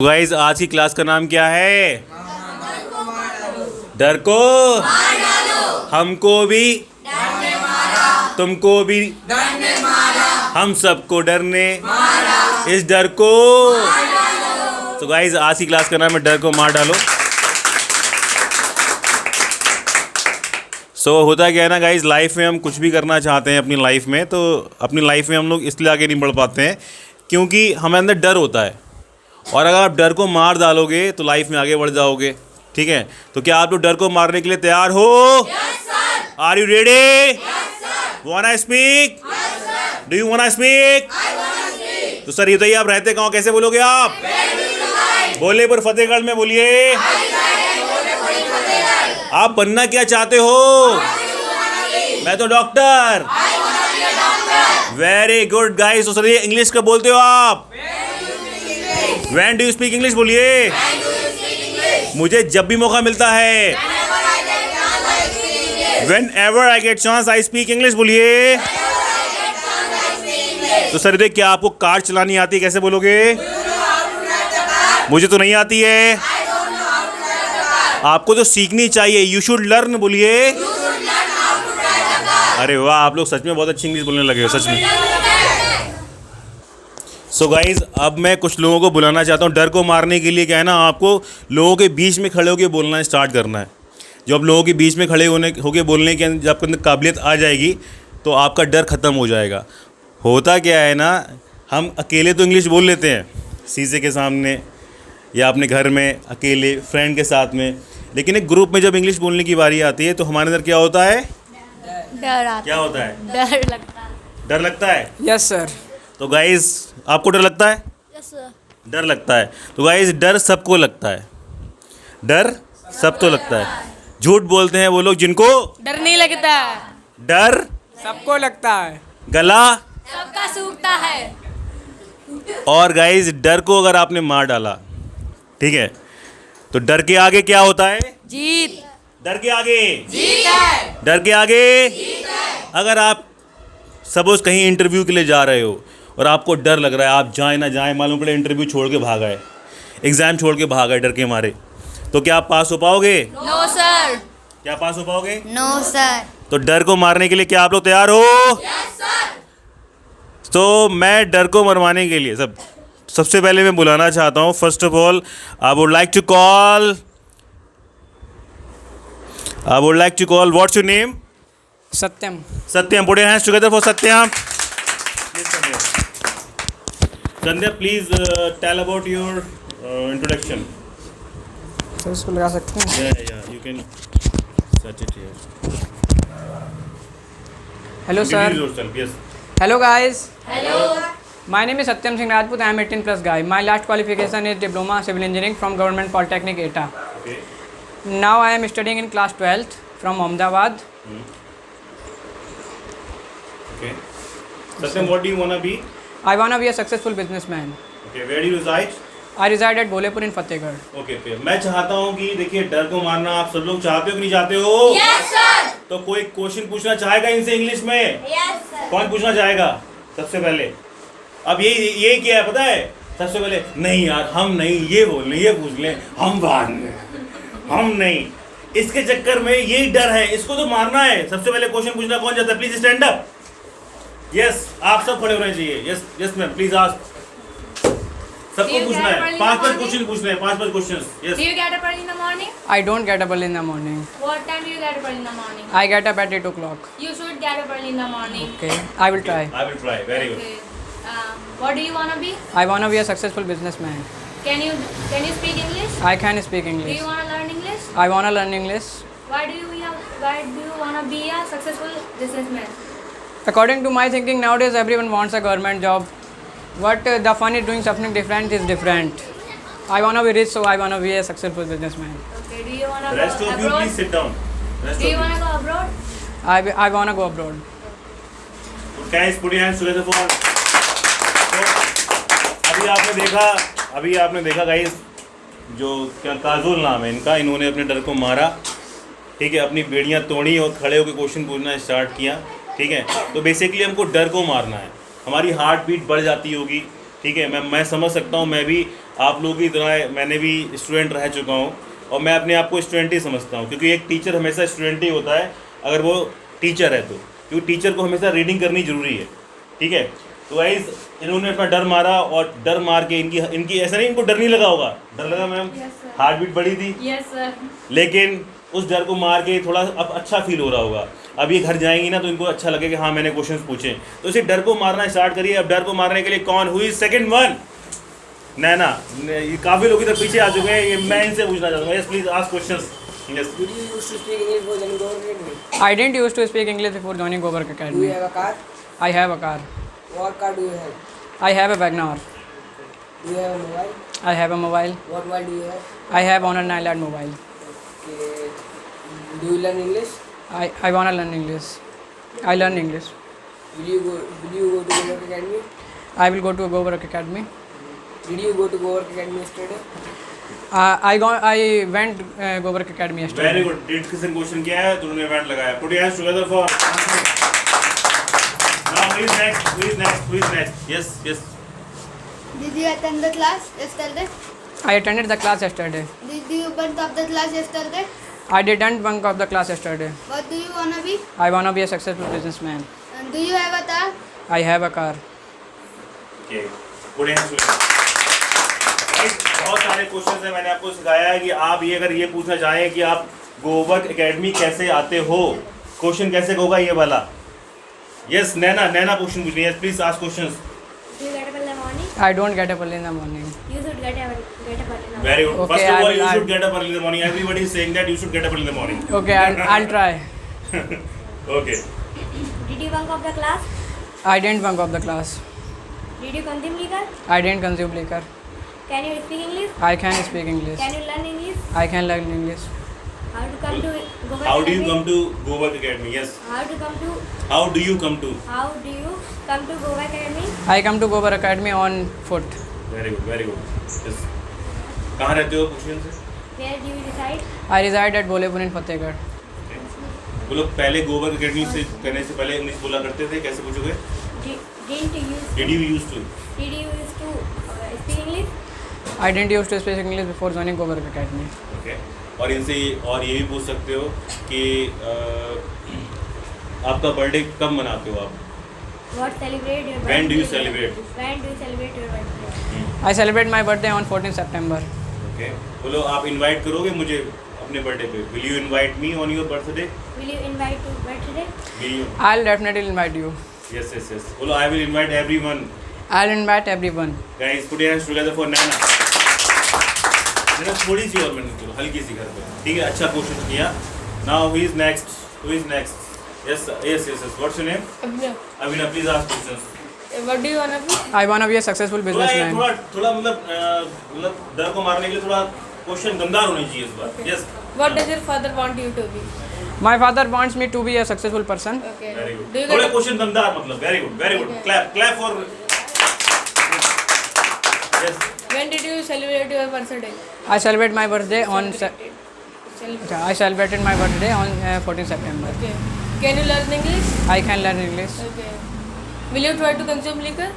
Guys आज की class का नाम क्या है? डर को हमको भी डर ने मारा, तुमको भी डर ने मारा, हम सबको डर ने मारा, इस डर को तो गाइस आज की क्लास का नाम है डर को मार डालो। होता क्या है ना गाइस, लाइफ में हम कुछ भी करना चाहते हैं अपनी लाइफ में, तो अपनी लाइफ में हम लोग इसलिए आगे नहीं बढ़ पाते हैं क्योंकि हमारे अंदर डर होता है। और अगर आप डर को मार डालोगे तो लाइफ में आगे बढ़ जाओगे। ठीक है, तो क्या आप लोग डर को मारने के लिए तैयार हो? Are you ready? Wanna speak? Do you wanna speak? तो सर ये बताइए, आप रहते कहाँ, कैसे बोलोगे आप? बोले पर फतेहगढ़ में बोलिए। आप बनना क्या चाहते हो? मैं तो डॉक्टर। Very good guys. तो सर ये इंग्लिश का बोलते हो आप? When do you speak English बोलिए। मुझे जब भी मौका मिलता है, Whenever I get chance I speak English बोलिए। तो सर देखिए, क्या आपको कार चलानी आती है, कैसे बोलोगे? मुझे तो नहीं आती है। आपको तो सीखनी चाहिए, यू शुड लर्न बोलिए। अरे वाह, आप लोग सच में बहुत अच्छी इंग्लिश बोलने लगे हो, सच में। सो गाइज, अब मैं कुछ लोगों को बुलाना चाहता हूँ डर को मारने के लिए। क्या है ना, आपको लोगों के बीच में खड़े होकर बोलना स्टार्ट करना है। जब लोगों के बीच में खड़े होके बोलने के जब आपके अंदर काबिलियत आ जाएगी तो आपका डर ख़त्म हो जाएगा। होता क्या है ना, हम अकेले तो इंग्लिश बोल लेते हैं शीशे के सामने या अपने घर में अकेले फ्रेंड के साथ में, लेकिन एक ग्रुप में जब इंग्लिश बोलने की बारी आती है तो हमारे अंदर क्या होता है? डर आता। क्या होता है? डर लगता है। डर लगता है। Yes sir. तो गाइज, आपको डर लगता है? Yes sir. डर लगता है। तो गाइज, डर सबको लगता है, डर सबको लगता है। झूठ बोलते हैं वो लोग जिनको डर नहीं लगता। डर सबको लगता है। गला सबका सूखता है। और गाइज, डर को अगर आपने मार डाला, ठीक है, तो डर के आगे क्या होता है? जीत। डर के आगे जीत है। डर के आगे जीत है। अगर आप सपोज कहीं इंटरव्यू के लिए जा रहे हो और आपको डर लग रहा है, आप जाए ना जाए, मालूम पड़े इंटरव्यू छोड़ के भाग आए, एग्ज़ाम छोड़ के भाग आए डर के मारे, तो क्या आप पास हो पाओगे? No sir. क्या पास हो पाओगे? No sir. तो डर को मारने के लिए क्या आप लोग तैयार हो? Yes sir. तो मैं डर को मरवाने के लिए सबसे पहले मैं बुलाना चाहता हूँ, first of all I would like to call what's your name? Satyam. Satyam. Put your hands together for Satyam. Sandhya, please tell about your introduction. Sir इसको लगा सकते हैं? Yeah, you can search it here. Hello sir. Introduce yourself, yes. Hello guys. Hello. My name is Satyam Singh Rajput. I am 18 plus guy. My last qualification is Diploma Civil Engineering from Government Polytechnic ETA. Okay. Now I am studying in class 12th from Ahmedabad. Okay. Satyam, what do you wanna be? I wanna be a successful businessman. Okay, where do you reside? I reside at Bholepur in Fatehgarh. Okay, okay. मैं चाहता हूँ कि देखिए, डर को मारना आप सब लोग चाहते हो कि नहीं चाहते हो? Yes sir. तो कोई क्वेश्चन पूछना चाहेगा इनसे इंग्लिश में? Yes sir. कौन पूछना चाहेगा सबसे पहले? अब ये क्या है पता है? सबसे पहले नहीं यार, हम नहीं, ये बोल लें, ये पूछ लें, हम बाद में, हम नहीं। इसके चक्कर में यही डर है, इसको तो मारना है। सबसे पहले क्वेश्चन पूछना कौन चाहता है? Please stand up. यस, आप सब खड़े होने चाहिए। Yes yes ma'am, please ask. सबको पूछना है, 5 क्वेश्चन पूछने हैं, 5 question. Yes. Do you get up early in the morning? I don't get up early in the morning. What time do you get up early in the morning? I get up at 8 o'clock. You should get up early in the morning. Okay. I will try. I will try. Very good. Okay. What do you wanna be? I wanna be a successful businessman. Can you speak English? I can speak Do English. you wanna learn English? I wanna learn English. Why do you wanna be a successful businessman? According to my thinking, nowadays everyone wants a government job. What the fun is doing something different is different. I wanna be rich, so I wanna be a successful businessman. Okay. Do you wanna Rest go of you, abroad? please sit down. Rest Do you of wanna go abroad? I wanna go abroad. you. Guys, put your hands together for. तो अभी आपने देखा guys, जो क्या काजुल नाम है इनका, इन्होंने अपने डर को मारा। ठीक है, अपनी बेड़ियाँ तोड़ी और खड़े होकर क्वेश्चन पूछना स्टार्ट किया। ठीक है, तो बेसिकली हमको डर को मारना है। हमारी हार्ट बीट बढ़ जाती होगी, ठीक है, मैं समझ सकता हूँ, मैं भी आप लोगों की तरह मैंने भी स्टूडेंट रह चुका हूँ और मैं अपने आप को स्टूडेंट ही समझता हूँ, क्योंकि एक टीचर हमेशा स्टूडेंट ही होता है अगर वो टीचर है तो, क्योंकि टीचर को हमेशा रीडिंग करनी ज़रूरी है। ठीक है, तो गाइस इन्होंने अपना डर मारा और डर मार के इनकी ऐसा नहीं, इनको डर नहीं लगा होगा, डर लगा ma'am? Yes, sir. Heartbeat बढ़ी थी, Yes, sir. लेकिन उस डर को मार के थोड़ा अब अच्छा फील हो रहा होगा। अब ये घर जाएंगी ना तो इनको अच्छा लगे कि हाँ मैंने क्वेश्चंस पूछे, तो इसे डर को मारना स्टार्ट करिए। अब डर को मारने के लिए कौन हुई सेकंड वन? नैना। ये काफ़ी लोग इधर पीछे आ चुके हैं, ये मैं इनसे पूछना चाहूँगा। Yes please ask questions. Yes. Did you used to speak English before joining Gover Academy? I didn't used to speak English before joining Gover Do you Academy. have a car? I have a car. What car do you have? I have a Wagoner. Do you have a mobile? I have a mobile. What mobile do you have? I have Honor 9 Lite mobile. Okay. Do you learn English? I wanna learn English. I learn English. Will you go to Gover Academy? I will go to Gover Academy. Did you go to Gover Academy yesterday? I went Gover Academy very yesterday. Good. Did किसने question किया है, तुमने event लगाया। Put your hands together for now. Who is next? Yes. Did you attend the class yesterday? I attended the class yesterday. Did you bunk up the class yesterday? I didn't bunk up the class yesterday. What do you wanna be? I wanna be a successful businessman. And do you have a car? I have a car. Okay, put your hands together. बहुत सारे questions हैं, मैंने आपको सिखाया है कि आप ये अगर ये पूछना चाहें कि आप गोवर एकेडमी कैसे आते हो, क्वेश्चन कैसे होगा ये वाला। यस नैना क्वेश्चन पूछ रही है। Please ask questions. Do you get up in the morning? I don't get up early in the morning. You should get up in the morning. Very good. Okay, first of all you I'll- should get up early in the morning. Everybody is saying that you should get up early in the morning. Okay, I'll try. Okay. Did you bunk up the class? I didn't bunk up the class. Did you consume liquor? I didn't consume liquor. Can you speak English? I can speak English. Can you learn English? I can learn English. How to come to Gover how do you Academy? Come to Gover academy? Yes. How to come to how do you come to? Gover Academy? I come to Gover Academy on foot. Very good. Yes. कहाँ रहते हो question से? Where do you reside? I reside at Bolepur in Fatehgarh. वो लोग पहले गोवर academy से करने से पहले इंग्लिश बोला करते थे, कैसे पूछोगे? Did you did you use to? used to speak English? I didn't used to speak English before joining Gover Academy. Okay. और इनसे और ये भी पूछ सकते हो कि आपका बर्थडे कब मनाते हो आप? What celebrate your birthday? When do you celebrate? When do you celebrate your birthday? I celebrate my birthday on 14 September. Okay, बोलो आप इनवाइट करोगे मुझे अपने बर्थडे पे? Will you invite me on your birthday? Will you invite to birthday? Will you? I'll definitely invite you. Yes. बोलो I will invite everyone. I'll invite everyone. Guys put your hands together for Naina. मैंने थोड़ी सी और मैंने चलो हल्की सी कर दो, ठीक है? अच्छा क्वेश्चन किया। Now who is next? Yes. What's your name? Abhinav. Please ask questions. What do you wanna be? I wanna be a successful businessman. थोड़ा मतलब डर को मारने के लिए थोड़ा क्वेश्चन दमदार होने चाहिए इस बार। Yes. What does your father want you to be? My father wants me to be a successful person. Okay. Very Do good. you थोड़े get क्वेश्चन दमदार मतलब very good. Clap for. Yes. When did you celebrate your birthday? I celebrate my birthday on. Celebrate. I celebrated my birthday on 14 September. Okay. Can you learn English? I can learn English. Okay. Will you try to consume liquor?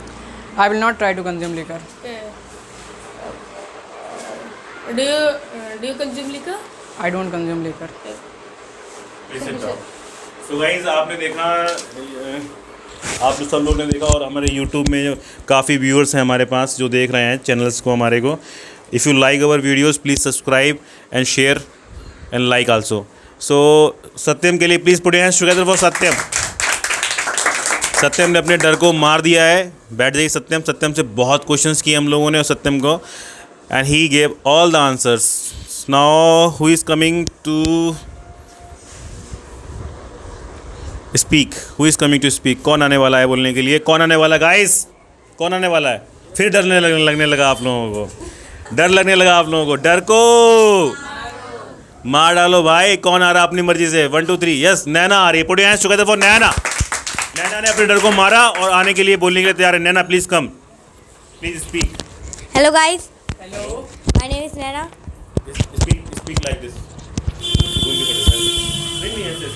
I will not try to consume liquor. Okay. Do you consume liquor? I don't consume liquor. So guys आपने देखा, आप सब लोग ने देखा और हमारे YouTube में जो काफ़ी व्यूअर्स हैं हमारे पास जो देख रहे हैं चैनल्स को हमारे को। If you like our videos please subscribe and share and like also. So Satyam के लिए please put your hands together for Satyam. Satyam ने अपने डर को मार दिया है। बैठ जाइए सत्यम। सत्यम से बहुत क्वेश्चंस किए हम लोगों ने और सत्यम को and he gave all the answers. Now who is coming to speak? Who is coming to speak? कौन आने वाला है बोलने के लिए? कौन आने वाला गाइस? कौन आने वाला है? फिर डरने लगने लगा आप लोगों को। डर लगने लगा आप लोगों को। डर को मार डालो भाई। कौन आ रहा अपनी मर्जी से? 1 2 3। यस नैना आ रही है। Put your hands together for Naina. Naina ने अपने डर को मारा और आने के लिए बोलने के लिए तैयार है। Naina please come, please speak. Hello guys. Hello. My name is Naina. Speak like this. नहीं ऐसे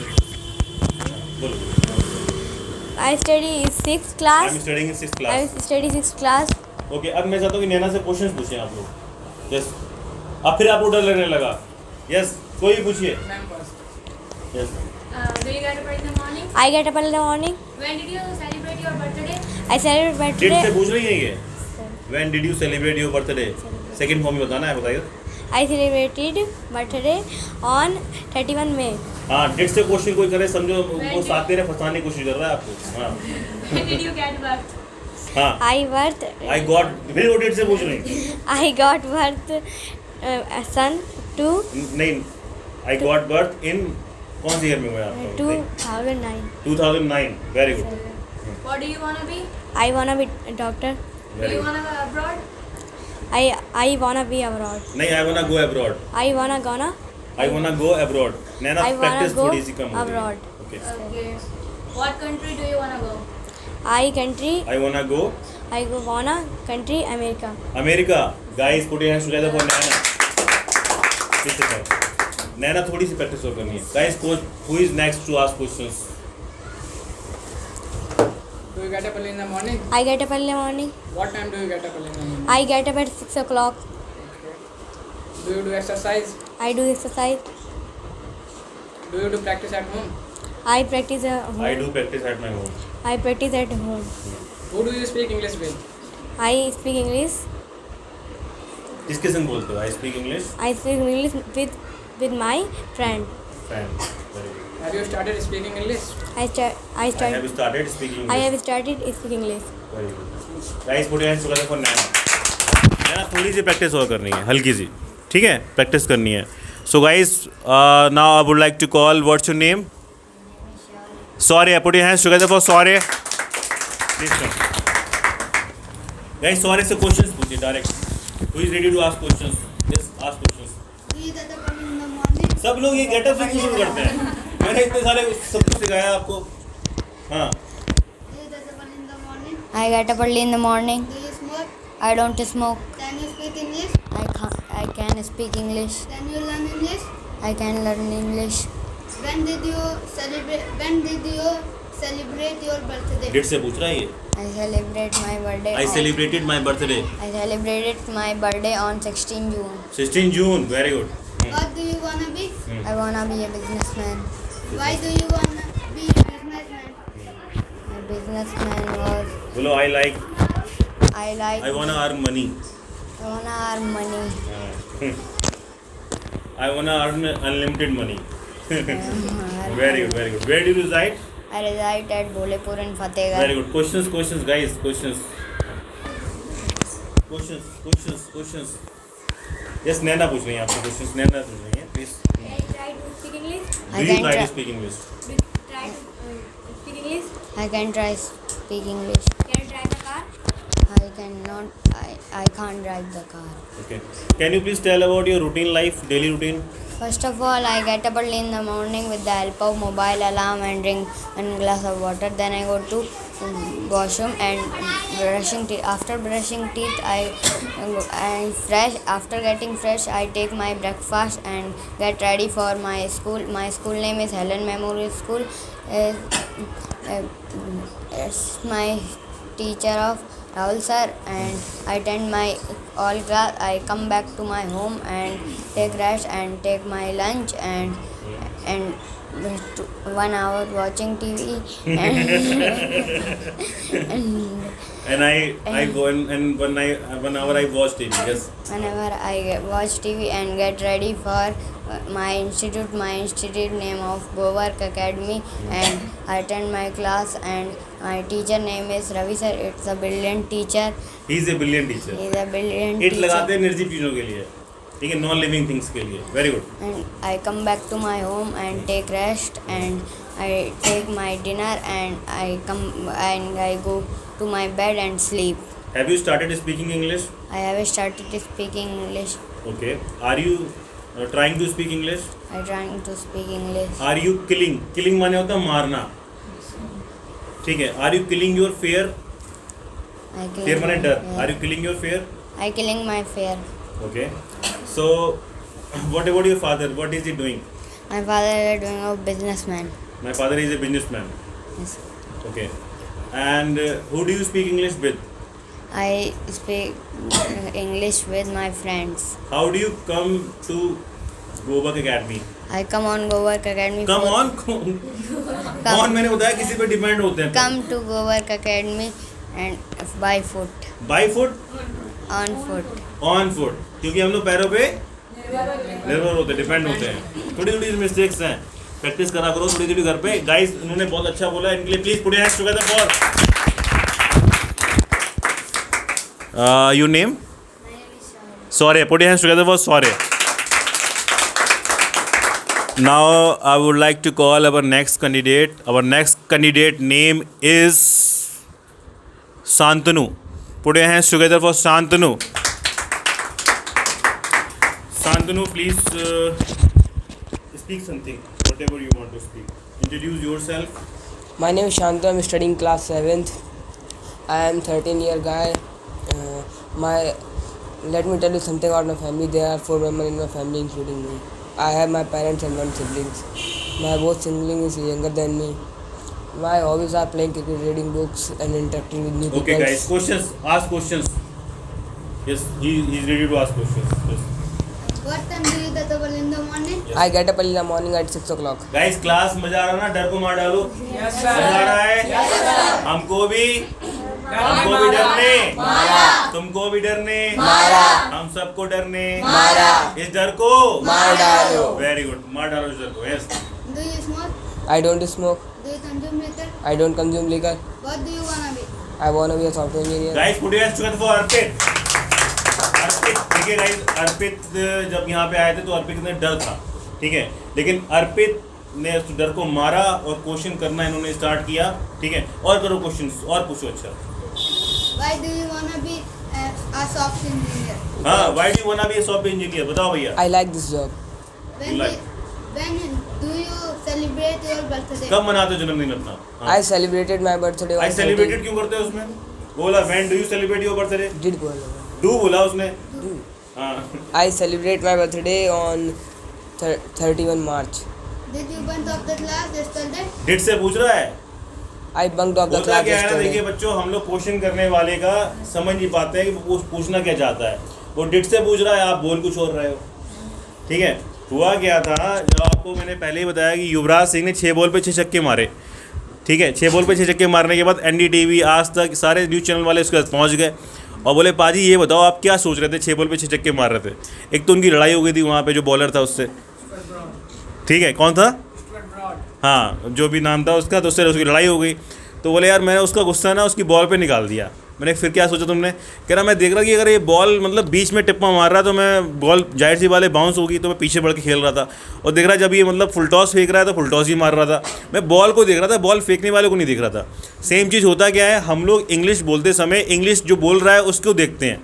बोलो। I study in 6th class. I am studying in 6th I class. study 6th class. Okay, अब मैं चाहता हूँ कि नैना से क्वेश्चंस पूछें आप लोग। यस, अब फिर आपको डर लगने लगा। यस, कोई भी पूछिए। Ma'am first. Yes, Do you get up in the morning? I get up in the morning. When did you celebrate your birthday? I celebrate date से birthday. पूछ रही है ये। When did you celebrate your birthday? Second form में बताना है, बताइए। I celebrated birthday on 31 May. हाँ, डेट से क्वेश्चन कोई करे समझो वो साथ में फंसाने की कोशिश कर रहा है आपको। हाँ When did you get birth? हाँ, आई गॉट, फिर वो डेट से पूछ रही। I got birth son to नहीं, आई गॉट बर्थ इन कौन सी ईयर में हुआ आपका? 2009. 2009। Very good. What do you wanna be? I wanna be a doctor. Do very you good. wanna go abroad? I wanna be abroad. नहीं, I wanna go abroad. I wanna gonna I wanna go abroad. Naina I wanna practice go थोड़ी सी कम हो रही है। abroad. Okay, Okay. What country do you wanna go? I country I wanna go I go wanna country America. America. Guys put your hands together for Naina. Sit down. Naina थोड़ी सी practice और करनी है। Guys, coach who is next to ask questions? Do you get up early in the morning? I get up early in the morning. What time do you get up early in the morning? I get up at 6 o'clock. Do you do exercise? I do exercise. Do you do practice at home? I practice at home. I do practice at my home. I practice at home. Who do you speak English with? I speak English. किसके संग बोलते हो? I speak English. I speak English with my friend. Fan. Very good. Have you started speaking English? I I have started speaking I English. have started speaking English. Very good. Guys put your hands together for Naina. Naina थोड़ी सी practice और करनी है, हल्की सी, ठीक है? Practice करनी है। So guys, now I would like to call, what's your name? Sorry, put your hands together for sorry. Please come. Guys, sorry से क्वेश्चंस पूछिए direct. Who is ready to ask questions? Just ask questions. Do you get up in the morning? सब लोग ये getup से क्यों शुरू करते हैं? मैंने इतने सारे सब कुछ सिखाया आपको। हाँ, Do you get up in the morning? I get up early in the morning. Do you smoke? I don't smoke. Can you speak English? I can speak English. Can you learn English? I can learn English. When did you celebrate your birthday? Date से पूछ रहा है ये। I celebrate my birthday. I celebrated my birthday I celebrated my birthday on 16 June. 16 June. Very good. What do you wanna be? I wanna be a businessman. Why do you wanna be a businessman? My businessman was बोलो, I like, I like I वांना earn money. I wanna earn money. I wanna earn unlimited money. Earn Very good, very good. Where do you reside? I reside at Bolepur in Fatehgarh. Very good. Questions, guys. Questions. Yes, नैना पूछ रही है आपसे questions. नैना पूछ रही है, please. Can I try to speak English? Do you try to speak English? Do you try to speak English? I can try speak English. Can you drive a car? I cannot. I can't drive the car. Okay. Can you please tell about your routine life, daily routine? First of all, I get up early in the morning with the help of mobile alarm and drink one glass of water. Then I go to washroom and brushing teeth. After brushing teeth, I fresh. After getting fresh, I take my breakfast and get ready for my school. My school name is Helen Memorial School. It's my teacher of Rahul sir, and I attend my all class. I come back to my home and take rest and take my lunch and 1 hour watching TV And I go and 1 hour I watch TV. Yes. whenever I watch TV and get ready for my institute name of Govark Academy, and I attend my class, and my teacher name is Ravi sir. It's a brilliant teacher. He is a brilliant teacher. He's a brilliant It लगाते teacher. हैं निर्जीव चीजों के लिए, ठीक है, non living things के लिए. Very good. And I come back to my home and take rest, and I take my dinner, and I go to my bed and sleep. Have you started speaking English? I have started speaking English. Okay. Are you trying to speak English? I trying to speak English. Are you killing? Killing माने होता है मारना. ठीक है. Are you killing your fear? I killing Fear माने my डर. fear. Are you killing your fear? I killing my fear. Okay. So, what about your father? What is he doing? My father is doing a businessman. My father is a businessman. Yes. Okay. And who do you speak English with? I speak English with my friends. How do you come to Go Work Academy? I come on Go Work Academy. Come on, कौन मैंने बताया किसी पे depend होते हैं. Come to Go Work Academy and by foot. By foot, On foot. on foot, क्योंकि हम लोग पैरों पे निर्भर होते हैं, डिपेंड होते हैं. थोड़ी थोड़ी मिस्टेक्स हैं, प्रैक्टिस करा करो थोड़ी थोड़ी घर पे. गाइस इन्होंने बहुत अच्छा बोला, इनके लिए please put your hands together for your name. Sorry, put your hands together for sorry. Now I would like to call our next candidate. Our next candidate name is Santanu. Put your hands together for Santanu. Santanu, please speak something, whatever you want to speak. Introduce yourself. My name is Shantanu. I'm studying class 7th. I am 13-year guy. Let me tell you something about my family. There are 4 members in my family, including me. I have my parents and 1 siblings. My both siblings is younger than me. My hobbies are playing cricket, reading books, and interacting with new people. Okay, guys, questions. Ask questions. Yes, he's ready to ask questions. Yes. What time do you get up in the morning? I get up early in the morning at 6 o'clock. Guys, class मजा आ रहा ना? डर को मार डालो. Yes, मजा आ रहा है? हमको भी डरने, तुमको भी डरने, हम सबको डरने, इस डर को मार डालो. वेरी गुड, मार डालो इस डर को. Yes. Do you smoke? I don't smoke. Do you consume liquor? I don't consume liquor. What do you wanna be? I wanna be a software engineer. Guys put your hands together for Arpit. Arpit, देखिए guys, अर्पित जब यहाँ पे आए थे तो अर्पित ने डर था, ठीक है, लेकिन अर्पित ने उस डर को मारा और क्वेश्चन करना इन्होंने स्टार्ट किया, ठीक है. और करो क्वेश्चंस, और पूछो. अच्छा, Why do you wanna be a software engineer? हाँ, why do you want to be a software engineer? बताओ भैया. I like this job. When do you celebrate your birthday? कब मनाते हो जन्मदिन अपना? I celebrated my birthday I on celebrated क्यों करते हो उसमें? बोला when do you celebrate your birthday? Did go. Do बोला उसने. हाँ. I celebrate my birthday on 31 March. Did you bunk off the class yesterday? डिट से पूछ रहा है. I bunked off the होता class क्या है ना, देखिए yesterday. बच्चों, हम लोग क्वेश्चन करने वाले का समझ नहीं पाते हैं कि वो पूछना क्या चाहता है. वो डिट से पूछ रहा है, आप बोल कुछ और रहे हो, ठीक है. हुआ क्या था, जब आपको मैंने पहले ही बताया कि युवराज सिंह ने 6 बॉल पे 6 छक्के मारे, ठीक है. 6 बॉल पे 6 छक्के मारने के बाद NDTV, आज तक, सारे न्यूज़ चैनल वाले उसके पास पहुँच गए और बोले पाजी ये बताओ आप क्या सोच रहे थे, 6 बॉल पे 6 छक्के मार रहे थे. एक तो उनकी लड़ाई हो गई थी वहाँ पे जो बॉलर था उससे, ठीक है. कौन था? हाँ, जो भी नाम था उसका, तो उससे उसकी लड़ाई हो गई. तो बोले यार मैंने उसका गुस्सा ना उसकी बॉल पे निकाल दिया. मैंने फिर क्या सोचा तुमने? कह रहा मैं देख रहा कि अगर ये बॉल मतलब बीच में टिप्पा मार रहा तो मैं बॉल जाहिर सी वाले बाउंस होगी, तो मैं पीछे बढ़ के खेल रहा था और देख रहा जब ये मतलब फुल टॉस फेंक रहा है तो फुल टॉस ही मार रहा था. मैं बॉल को देख रहा था, बॉल फेंकने वाले को नहीं देख रहा था. सेम चीज़ होता क्या है, हम लोग इंग्लिश बोलते समय इंग्लिश जो बोल रहा है उसको देखते हैं.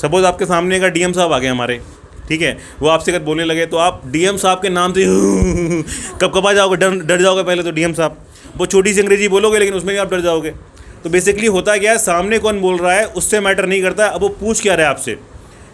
सपोज़ आपके सामने का DM साहब आ गए हमारे, ठीक है, वो आपसे अगर बोलने लगे तो आप DM साहब के नाम से कब आ जाओगे, डर जाओगे पहले तो. DM साहब, वो छोटी सी अंग्रेजी बोलोगे लेकिन उसमें भी आप डर जाओगे. तो बेसिकली होता क्या है, सामने कौन बोल रहा है उससे मैटर नहीं करता है. अब वो पूछ क्या रहा है आपसे,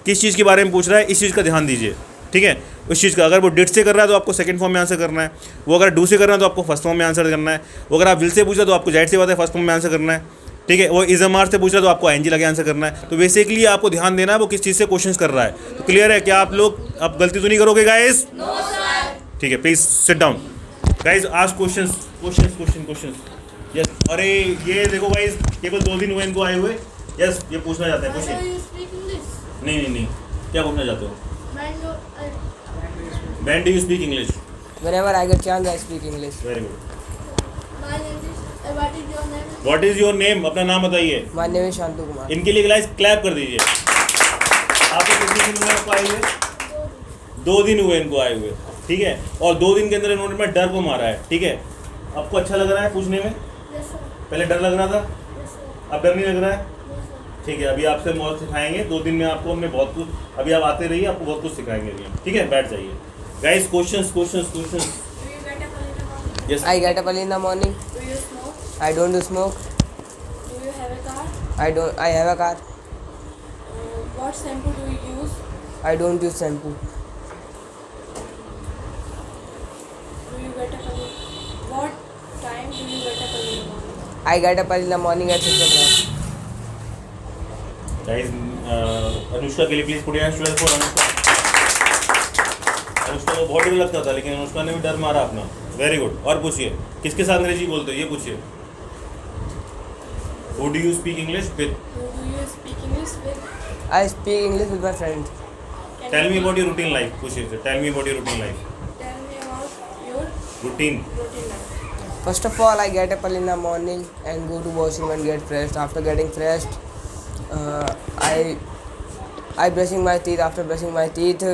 किस चीज़ के बारे में पूछ रहा है, इस चीज़ का ध्यान दीजिए, ठीक है. उस चीज़ का अगर वो डिड से कर रहा है तो आपको सेकंड फॉर्म में आंसर करना है. वो अगर डू से कर रहा है तो आपको फर्स्ट फॉर्म में आंसर करना है. वो अगर आप विल से पूछ रहे हो तो आपको जाहिर सी बात है फर्स्ट फॉर्म में आंसर करना है, ठीक है. वो इज़मार से पूछ रहा है तो आपको ING लगे आंसर करना है. तो बेसिकली आपको ध्यान देना है वो किस चीज़ से क्वेश्चन कर रहा है. तो क्लियर है? क्या आप लोग अब गलती तो नहीं करोगे गाइस? ठीक है, please sit down. Guys ask questions. Yes. अरे ये देखो गाइस, केवल 2 दिन हुए इनको आए हुए. यस, ये पूछना चाहता है Why do question. you speak English? नहीं, क्या पूछना चाहते हो? When do you speak English? Whenever I get chance, I speak English. Very good. My name is. What is your name? What is your name? अपना नाम बताइए. My name is Shantu Kumar. इनके लिए गाइस क्लैप कर दीजिए. आपको कितने दिन हुए आपको आए हुए? 2 दिन हुए इनको आए हुए, ठीक है. और 2 दिन के अंदर इन्होंने मैं डर को मारा है, ठीक है. आपको अच्छा लग रहा है पूछने में? Yes sir. पहले डर लग रहा था, Yes sir. अब डर नहीं लग रहा है? Yes sir. ठीक है. अभी आपसे बहुत सिखाएंगे 2 दिन में आपको. हमने बहुत कुछ, अभी आप आते रहिए, आपको बहुत कुछ सिखाएंगे अभी हम, ठीक है. बैठ जाइए guys. Questions. Do you get up early in the morning? Yes. I get up early in the morning. Do you smoke? I don't smoke. Do you have a car? I have a car. What shampoo do you use? I don't use shampoo. Do you get up early? What time do you get up early in the morning? I get up early in the morning at 6 o'clock. Guys Anushka के लिए please put your hands together for Anushka. Anushka को बहुत डर लगता था लेकिन अनुष्का ने भी डर मारा अपना। Very good. और पूछिए किसके साथ अंग्रेजी बोलते हो, ये पूछिए। Who do you speak English with? Who do you speak English with? I speak English with my friends. Tell me about your routine life. पूछिए, tell me about your routine life. Tell me about your Routine. routine life. First of all, I get up early in the morning and go to washroom and get fresh. After getting fresh, I brushing my teeth. After brushing my teeth,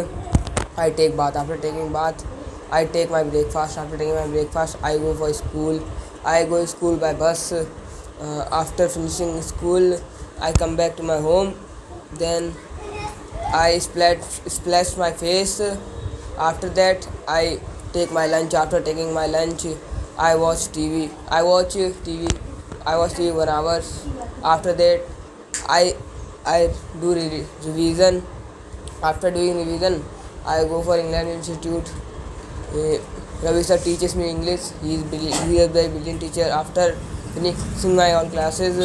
I take bath. After taking bath, I take my breakfast. After taking my breakfast, I go for school. I go to school by bus. After finishing school, I come back to my home. Then I splash my face. After that, I take my lunch. After taking my lunch, I watch TV. I watch TV 1 hour. After that, I do revision. After doing revision, I go for England Institute. Ravi sir teaches me English. He is a very brilliant teacher. After finishing my all classes,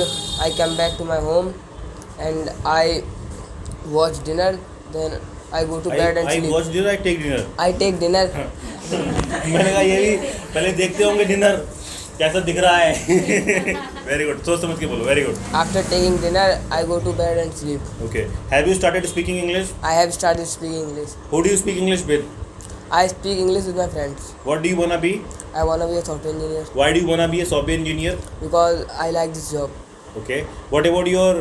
I come back to my home and I watch dinner. Then I go to bed and I sleep. watch dinner, I take dinner. I take dinner. मैंने कहा ये भी पहले देखते होंगे dinner कैसा दिख रहा है। वेरी गुड, सोच समझ के बोलो। Very good. After taking dinner, I go to bed and sleep. Okay, have you started speaking English? I have started speaking English. Who do you speak English with? I speak English with my friends. What do you wanna be? I wanna be a software engineer why do you wanna be a software engineer? because I like this job. Okay. What about your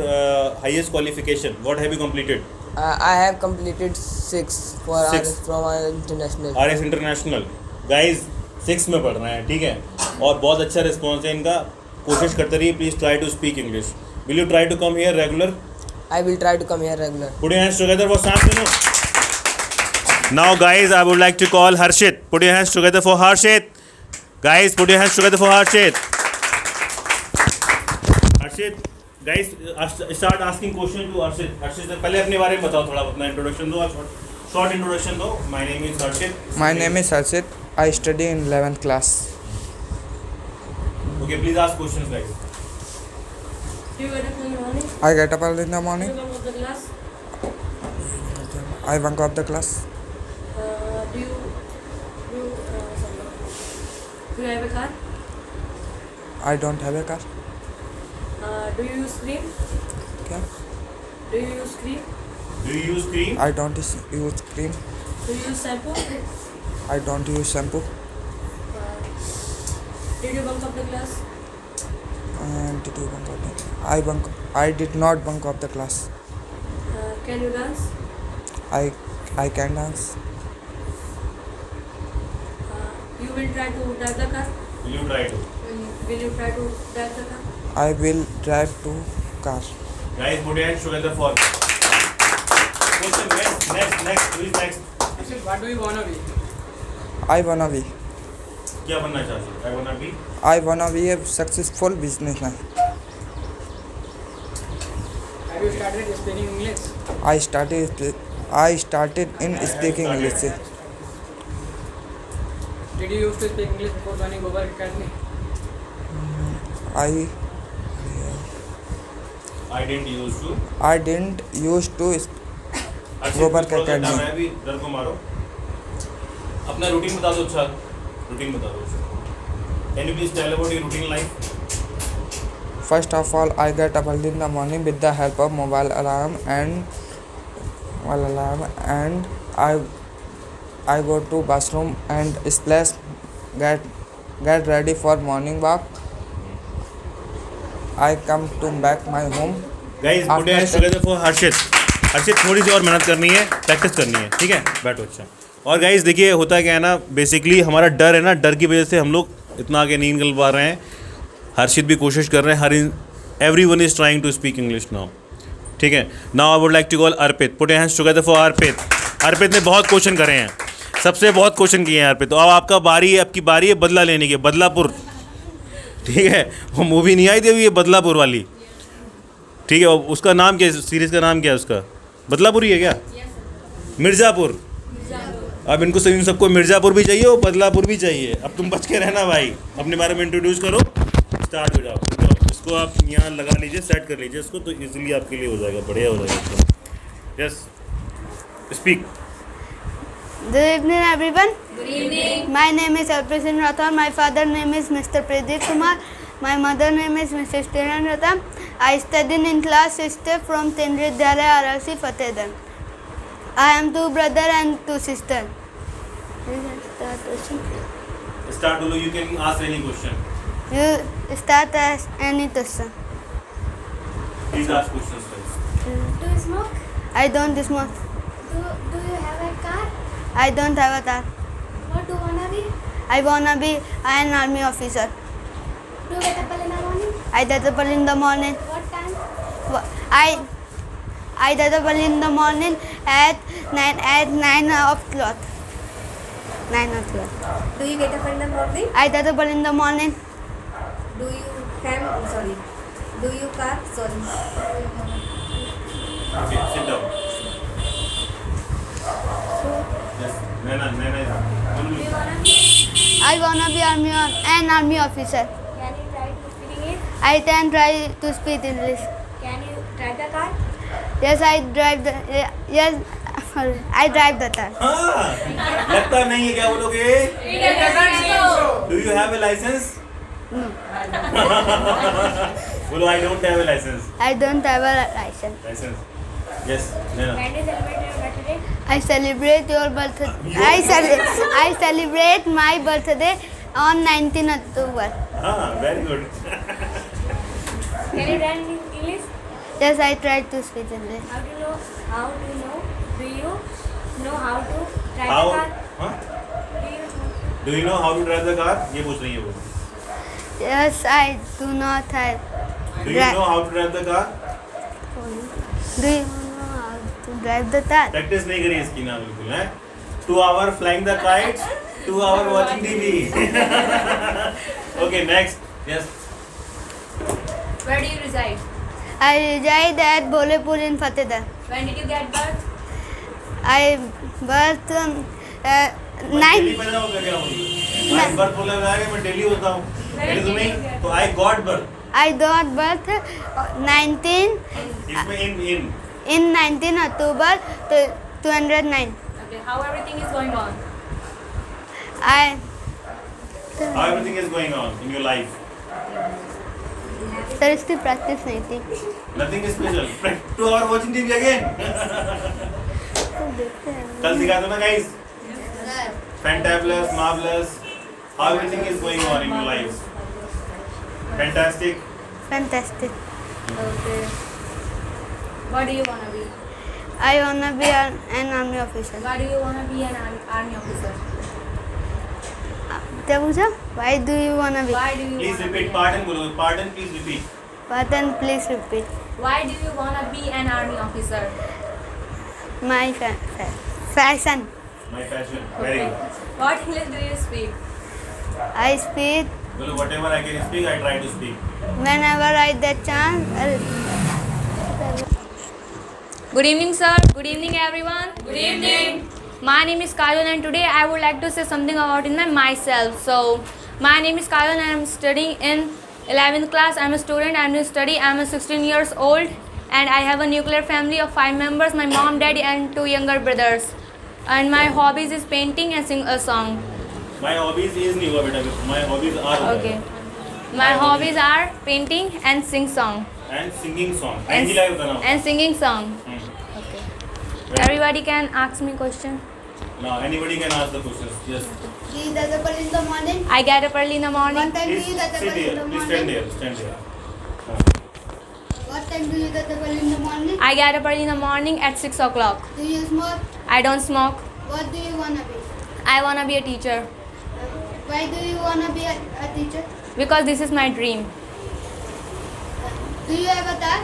highest qualification? What have you completed? I have completed 6 for Six. from our international. RS International. Guys 6 में पढ़ रहे हैं, ठीक है, और बहुत अच्छा response है इनका। कोशिश करते रहिए, please try to speak English. Will you try to come here regular? I will try to come here regular. Put your hands together for Shantanu. Now guys, I would like to call Harshit. Put your hands together for Harshit. Guys, put your hands together for Harshit. Harshit, guys, start asking question to Harshit. Harshit, पहले अपने बारे में बताओ, थोड़ा अपना introduction दो, short introduction दो। My name is Harshit. My name is Harshit. I study in 11th class. Okay, please ask questions, guys. Do you get up in the morning? I get up early in the morning. Do you come to the class? I bunk up the class. Do you have a car? I don't have a car. Do you use cream? Okay. Do you use cream? Do you use cream? I don't use cream. Do you use shampoo? I don't use shampoo. Did you bunk up the class? And did you bunk up the? I did not bunk up the class. Can you dance? I can dance. You will try to drive the car? Will you try to? Will you try to drive the car? I will drive to car. Guys, put your hands together for question. Next, please next. What do you wanna be? I wanna be. क्या बनना चाहते हो? I wanna be. I wanna be a successful businessman. Have you started speaking English? I started in speaking English. Did you used to speak English before joining Global Academy? I didn't use to. I didn't used to. Harshit, Global कुछ बोल सकता Academy. मैं भी डर को मारो। अपना routine बता दो। अच्छा, रूटीन बता दो। Can you please tell about your routine life? First of all, I get up early in the morning with the help of mobile alarm and I go to bathroom and splash, get ready for morning walk. I come to back my home. Guys, put your hands together for Harshit. हर्षित थोड़ी सी और मेहनत करनी है, practice करनी है, ठीक है, बैठो। अच्छा, और गाइस देखिए होता क्या है ना, बेसिकली हमारा डर है ना, डर की वजह से हम लोग इतना आगे नहीं निकल पा रहे हैं। हर्षित भी कोशिश कर रहे हैं, everyone is trying to speak English now, ठीक है। Now I would like to call Arpit. Put your hands together for Arpit. Arpit ने बहुत क्वेश्चन करे हैं, सबसे बहुत क्वेश्चन किए हैं अर्पित। तो अब आपका बारी है, आपकी बारी है बदला लेने की, बदलापुर, ठीक है। वो मूवी नहीं आई थी अभी ये बदलापुर वाली, ठीक है। उसका नाम क्या है, सीरीज़ का नाम क्या है उसका? बदलापुर ही है क्या? मिर्ज़ापुर। अब इनको इन सबको मिर्ज़ापुर भी चाहिए और बदलापुर भी चाहिए। अब तुम बच के रहना भाई, अपने बारे में इंट्रोड्यूस करो, स्टार्ट हो जाओ। इसको आप यहाँ लगा लीजिए, सेट कर लीजिए इसको, तो इजीली आपके लिए हो जाएगा, बढ़िया हो जाएगा। Yes, speak. Good evening, everyone. Good evening. My name is Arpit Rathod. My father name is Mr. Pradeep Kumar. My mother name is Mrs. Tiran Ratham. I study in class 6th from Tendri Vidyalaya RLC Fatehgarh. I am 2 brothers and 2 sisters. Start Dulu, you can ask any question. You start as any question. Please ask questions first. Do you smoke? I don't smoke. Do you have a car? I don't have a car. What do you wanna be? I wanna be an army officer. Do you get up in the morning? I get up in the morning. What time? I get up in the morning at 9 o'clock. 9 o'clock. Do you get up in the morning? I get up in the morning. Do you have, sorry. Do you car? Sorry. Okay, sit down. Yes, Naina is Do you wanna be? I wanna be an army officer. Can you try to speak English? I can try to speak English. Can you drive the car? Yes, I drive the I drive the car. हाँ, लगता नहीं है, क्या बोलोगे? Do you have a license? बोलो I don't have a license. I don't have a license. License. Yes, Naina. When do you celebrate your birthday? I celebrate your birthday. I celebrate my birthday on 19 October. हाँ, very good. Can you learn English? Yes, I try to speak English. How do you know? Do you know how to drive How? the car? हाँ? Do you know? Do you know how to drive the car? ये पूछ रही है वो. Yes, I do not have. Do you know how to drive the car? Do you know how to drive the car? Practice नहीं करी इसकी ना बिल्कुल है. 2 hour flying the kites, 2 hour watching TV. Okay, next. Yes. Where do you reside? I reside at Bholepur in Fatehgarh. When did you get birth? I birth मैं 9. दिल्ली पैदा होकर क्या हूँ? I birth बोला जाएगा, मैं दिल्ली होता हूँ. Very तुम्हें good. तो I got birth. I got birth 19 इसमें in 19 October 209. Okay, how everything is going on? how everything is going on in your life. Sir इसकी प्रैक्टिस नहीं थी. Nothing special. 2 hour watching TV again. कल सिखा दो ना guys. Fantabulous, marvelous. How everything is going on in your life. Fantastic. Fantastic. Okay. What do you wanna be? I wanna be an army officer. Why do you wanna be an army officer? क्या पूछा? Why do you wanna be? Why do you Please wanna repeat. be? Pardon बोलो. Pardon, please repeat. Pardon, please repeat. Why do you wanna be an army officer? My fashion. My passion. Very Okay. good. What English do you speak? I speak बोलो whatever I can speak, I try to speak. whenever I get chance. Good evening, sir. Good evening, everyone. Good evening. My name is Kajal, and today I would like to say something about myself. So, my name is Kajal, and I am studying in 11th class. I am a student. I am in study. I am 16 years old, and I have a nuclear family of 5 members: my mom, daddy, and 2 younger brothers. And my hobbies is painting and sing a song. My hobbies is नहीं हुआ बेटा. My hobbies are Okay. My hobbies are painting and sing song. and singing song. And, Angie live बताना. and singing song. Okay. Very Everybody can ask me question. good. Now anybody can ask the questions. Yes. Do you get up in the morning? I get up early in the morning. What time do Please you get sit up in here. the Please stand morning? there. Stand there. What time do you get up in the morning? I get up early in the morning at 6 o'clock. Do you smoke? I don't smoke. What do you wanna be? I wanna be a teacher Why do you wanna be a teacher? because this is my dream. Do you have a car?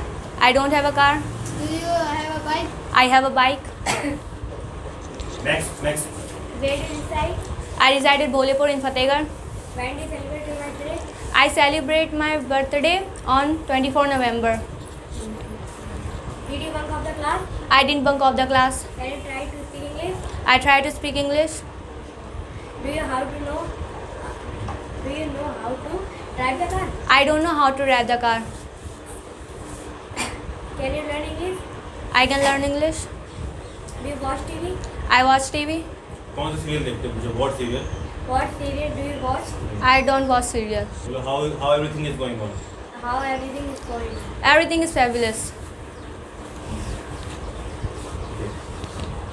I don't have a car. Do you have a bike? I have a bike. Next. Where do you reside? I reside at Bholepur in Fatehgarh. When do you celebrate your birthday? I celebrate my birthday on 24 November. Did you bunk off the class? I didn't bunk off the class. Can you try to speak English? I try to speak English. Do you know how to Drive the car. I don't know how to drive the car. Can you learn English? I can learn English. Do you watch TV? I watch TV. कौन सा serial देखते हो मुझे? What serial? What serial do you watch? I don't watch serial. बोलो how everything is going on. How everything is going? Everything is fabulous.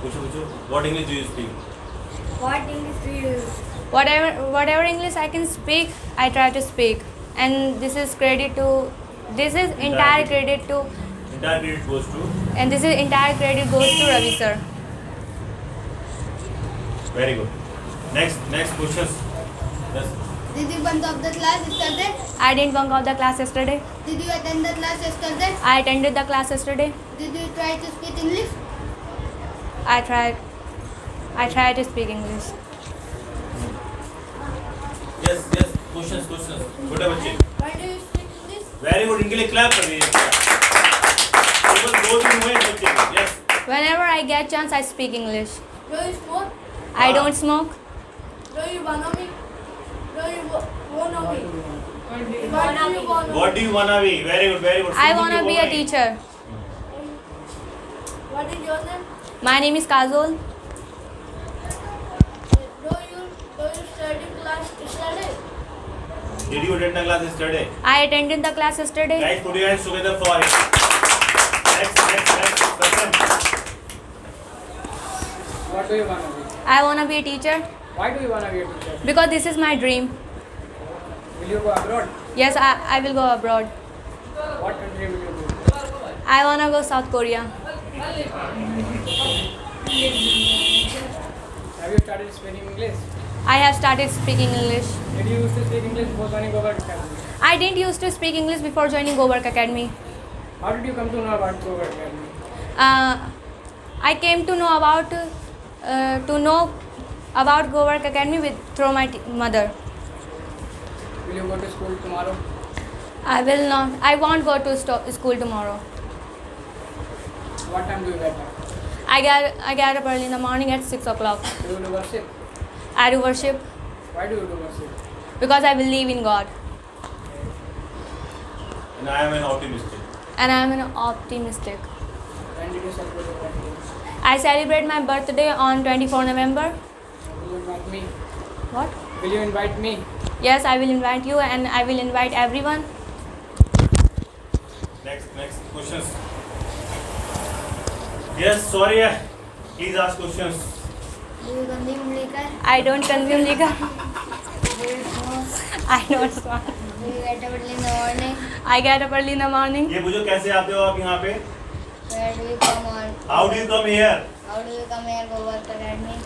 पूछो what English do you speak? What English do you use? Whatever English I can speak, I try to speak. And this is entire credit to Entire credit goes to. and this is entire credit goes to Ravi sir. Very good. Next questions. Yes. Did you bunk up the class yesterday? I didn't bunk out the class yesterday. Did you attend the class yesterday? I attended the class yesterday. Did you try to speak English? I tried to speak English. Yes. Questions. छोटे बच्चे. Why do you speak English? Very good. इनके लिए clap कर दीजिए. केवल 2 दिन हुए हैं बच्चे को. Yes. Whenever I get chance, I speak English. Do you smoke? I don't smoke. Do you wanna be? Do you wanna be? What do you wanna be? Very good. I wanna be a teacher. What is your name? My name is Kazol. Do you study class yesterday? Did you attend the class yesterday? I attended the class yesterday. Guys, put your hands together for it. Next question. What do you want to be? I wanna be a teacher Why do you want to be a teacher? because this is my dream. Will you go abroad? Yes, I will go abroad. What country will you go? I wanna go South Korea. Have you started speaking English? I have started speaking English. Did you used to speak English before joining Government Academy? I didn't used to speak English before joining Go Work Academy. How did you come to know about Government Academy? I came to know about Go Work Academy through my mother. Will you go to school tomorrow? I will not. I won't go to school tomorrow. What time do you get up? I get up early in the morning at 6 o'clock. Do you do worship? I do worship Why do you do worship? because I believe in God And I am an optimistic. and I am an optimistic. When did you celebrate your birthday? I celebrate my birthday on 24 November. Will you invite me? What? Will you invite me? Yes, I will invite you and I will invite everyone. Next questions. Yes, sorry. Please ask questions. Do you consume liquor? I don't consume liquor. Do you smoke? I don't smoke. Do you get up early in the morning? I get up early in the morning. ये पूछो कैसे आते हो आप यहाँ पे? Where do you come on? How do you come here? How do you come here, Go Work Academy?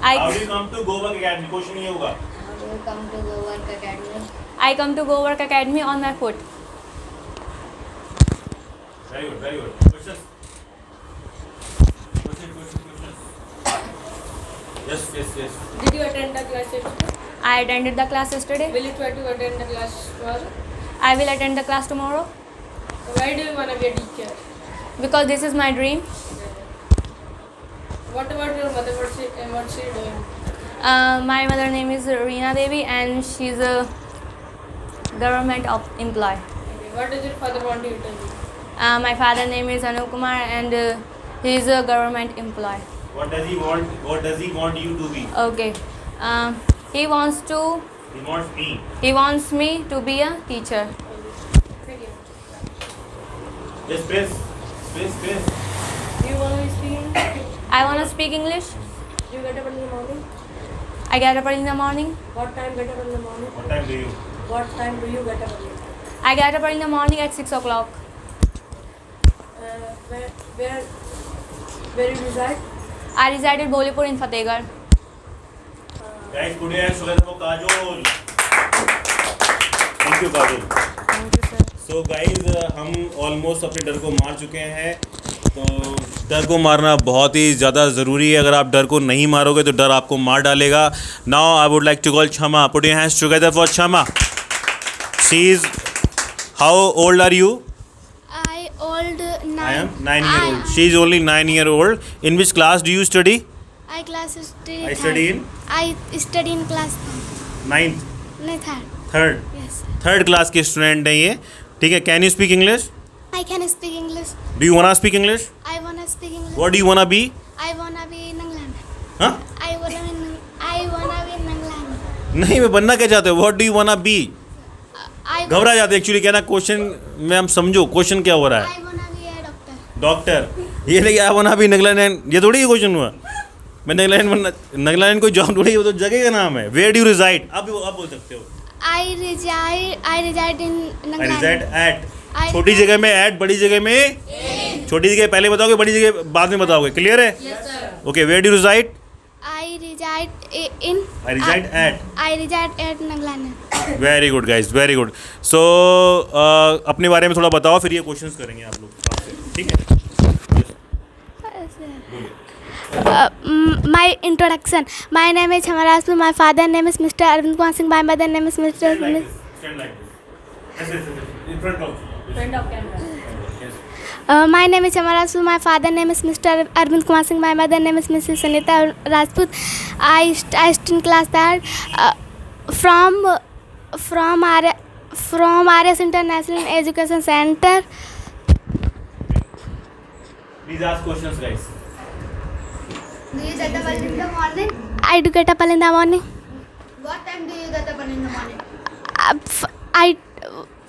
How do I you come to Go Work Academy? Question ये होगा. How do you come to Go Work Academy? come to Go Work Academy on my foot. Very good. Questions. Yes. Did you attend the class yesterday? I attended the class yesterday. Will you try to attend the class tomorrow? I will attend the class tomorrow Why do you want to be a teacher? because this is my dream. What about your mother? What's she doing? My mother name is Reena Devi and she's a government employee. Okay. What does your father want you to do? My father name is Anup Kumar and he is a government employee. What does he want? What does he want you to be? Okay. He wants me. He wants me to be a teacher. Thank you. Yes, space. Do you want to be speaking? I want to speak English. Do you get up early in the morning? I get up early in the morning. What time get up in the morning? What time do you? What time do you get up early? I get up early in the morning at 6 o'clock. Where you reside? I reside at Bolipur in Fatehgarh. Guys, put your hands together for Kajol. Thank you, Kajol. Thank you, sir. So guys, हम almost अपने डर को मार चुके हैं. तो डर को मारना बहुत ही ज़्यादा ज़रूरी है. अगर आप डर को नहीं मारोगे तो डर आपको मार डालेगा. Now I would like to call Kshama. Put your hands together for Kshama. She is how old are you? I am 9 year old. She is only 9 year old. In which class do you study? I study I study in I study in class 9th. third. Third class के student हैं ये, ठीक है। Can you speak English? I can speak English. Do you want speak English? I wanna speak English. What do you want be? I wanna be in England. हाँ, I wanna be in England. नहीं, मैं बनना क्या चाहते हो? What do you want be? I घबरा जाते actually, कहना क्वेश्चन में हम समझो क्वेश्चन क्या हो रहा है। wanna be a doctor. Doctor, ये नहीं, आई वांट बी नगलालैंड, ये थोड़ी क्वेश्चन हुआ। मैं नगलालैंड कोई जॉब थोड़ी, वो तो जगह का नाम है। Where do you reside? अब बोल सकते हो। I reside in I England. Reside at, I- छोटी जगह में एट, बड़ी जगह में छोटी जगह पहले बताओगे, बड़ी जगह बाद में बताओगे। क्लियर है? Okay, where do reside? I reside in. I reside at. I reside at England. Very good guys, very good. So अपने बारे में थोड़ा बताओ, फिर ये क्वेश्चंस करेंगे आप लोग आपसे, ठीक है? My introduction. My name is Hamaraspu. My father name is Mr. Arvind Kumar Singh. My mother name is Mr. Stand like this. In front of. Front of camera. My name is Hamaraspu. My father name is Mr. Arvind Kumar Singh. My mother name is Mrs. Sanita Rajput. I study in class third from RS International Education Center. Please ask questions, guys. Do you get up early in the morning? I do get up early in the morning. What time do you get up early in the morning? I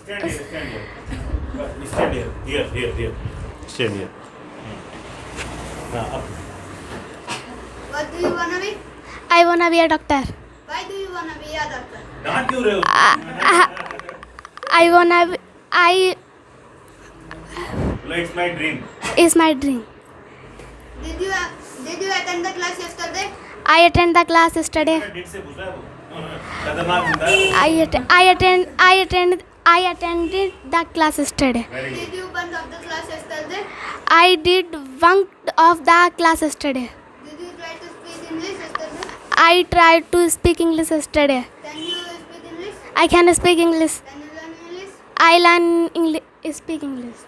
Stand here. Stand here. Stand here. Here. Stand here. Now up. What do you wanna be? I wanna be a doctor. Why do you wanna be a doctor? डांट क्यों रहे हो? I wanna be. It's my dream. Is my dream. Did you attend the class yesterday? I attend the class yesterday. Date से पूछ रहा है वो। खतरनाक होता है। I attended the class yesterday. Very good. Did you bunk up the class yesterday? I did bunked of the class yesterday. Did you try to speak English yesterday? I tried to speak English yesterday. Can you speak English? I can speak English. Can you learn English? I learn English. Speak English.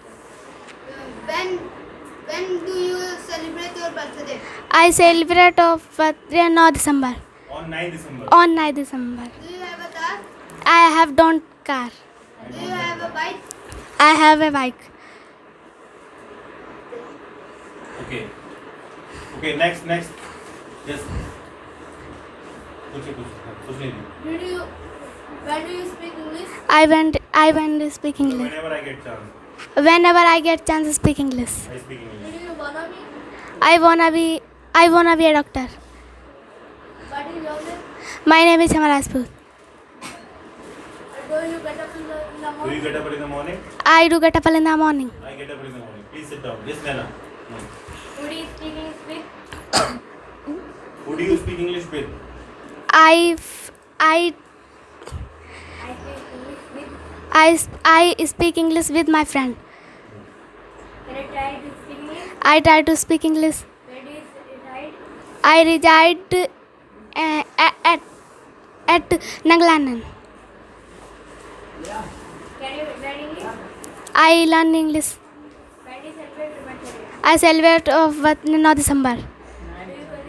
When do you celebrate your birthday? I celebrate of birthday 9 December. On 9 December. On 9 December. Do you have a car? I have don't car. Do you have a bike? I have a bike. Okay. Okay. Next. Yes. कुछ नहीं। When do you speak English? I went to speak English. Whenever I get chance, Whenever I get chance to speak English. I speak English. Do you wanna be? I wanna be a doctor. What is your name? My name is Hamaraspu. Do you get up in the Do you morning? get up early in the morning? I do get up early in the morning. I get up early in the morning. Please sit down. Yes, Nana. Who do you speak English with? Who do you speak English with? I speak English with my friend. Can I try to speak English? I try to speak English. Where do you reside? I reside at Naglanan. Can you learn English? I learn English. When do you celebrate your birthday? I celebrate of 9 December.